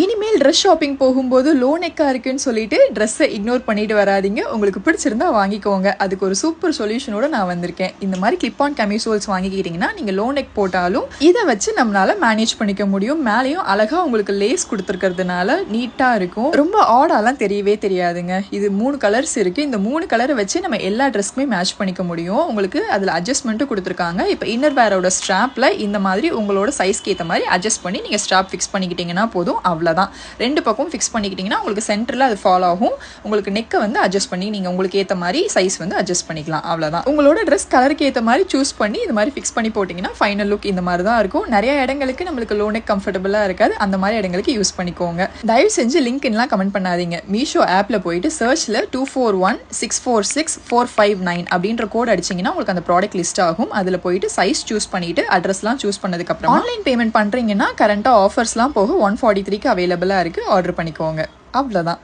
இனிமேல் dress shopping போகும்போது low நெக்காக இருக்குன்னு சொல்லிட்டு ட்ரெஸ்ஸை இக்னோர் பண்ணிட்டு வராதிங்க. உங்களுக்கு பிடிச்சிருந்தா வாங்கிக்கோங்க. அதுக்கு ஒரு சூப்பர் சொல்யூஷனோட நான் வந்திருக்கேன். இந்த மாதிரி கிளிப் ஆன் கமிசோல்ஸ் வாங்கிக்கிட்டிங்கன்னா நீங்கள் லோ நெக் போட்டாலும் இதை வச்சு நம்மளால மேனேஜ் பண்ணிக்க முடியும். மேலேயும் அழகாக உங்களுக்கு லேஸ் கொடுத்துருக்கிறதுனால நீட்டாக இருக்கும். ரொம்ப ஆடாலாம் தெரியவே தெரியாதுங்க. இது 3 கலர்ஸ் இருக்குது. இந்த 3 கலரை வச்சு நம்ம எல்லா ட்ரெஸ்க்குமே மேட்ச் பண்ணிக்க முடியும். உங்களுக்கு அதில் அட்ஜஸ்ட்மெண்ட்டும் கொடுத்துருக்காங்க. இப்போ இன்னர் வேரோட ஸ்ட்ராப்பில் இந்த மாதிரி உங்களோட சைஸ்க்கு ஏற்ற மாதிரி அட்ஜஸ்ட் பண்ணி நீங்கள் ஸ்ட்ராப் ஃபிக்ஸ் பண்ணிக்கிட்டிங்கன்னா போதும். அவ்வளோதான். 2 பக்கம் ஃபிக்ஸ் பண்ணிக்கிட்டிங்கன்னா உங்களுக்கு சென்டரில் அது ஃபாலோ ஆகும். உங்களுக்கு நெக்கை வந்து அட்ஜஸ்ட் பண்ணி நீங்கள் உங்களுக்கு ஏற்ற மாதிரி சைஸ் வந்து அட்ஜஸ்ட் பண்ணிக்கலாம். அவ்வளோதான். உங்களோட ட்ரெஸ் கலருக்கு ஏற்ற மாதிரி சூஸ் பண்ணி இது மாதிரி ஃபிக்ஸ் பண்ணி போட்டிங்கன்னா ஃபைனல் லுக் இந்த மாதிரி தான் இருக்கும். நிறைய இடங்களுக்கு நம்மளுக்கு லோ நெக் கம்ஃபர்டபுளாக இருக்காது. அந்த மாதிரி இடங்களுக்கு யூஸ் பண்ணிக்கோங்க. தயவு செஞ்சு லிங்க்லாம் கமெண்ட் பண்ணாதீங்க. மீஷோ ஆப்பில் போயிட்டு சர்ச்சில் 24164645 அப்படின்ற கோட் அடிச்சிங்கன்னா உங்களுக்கு அந்த ப்ராடக்ட் லிஸ்ட் ஆகும். அதில் போயிட்டு சைஸ் சூஸ் பண்ணிவிட்டு அட்ரஸ்லாம் சூஸ் பண்ணதுக்கப்புறம் ஆன்லைன் பேமெண்ட் பண்ணுறீங்கன்னா கரண்ட்டாக ஆஃபர்ஸ்லாம் போக 143க்கு அவைலபிளாக இருக்குது. ஆர்டர் பண்ணிக்கோங்க. அவ்வளோதான்.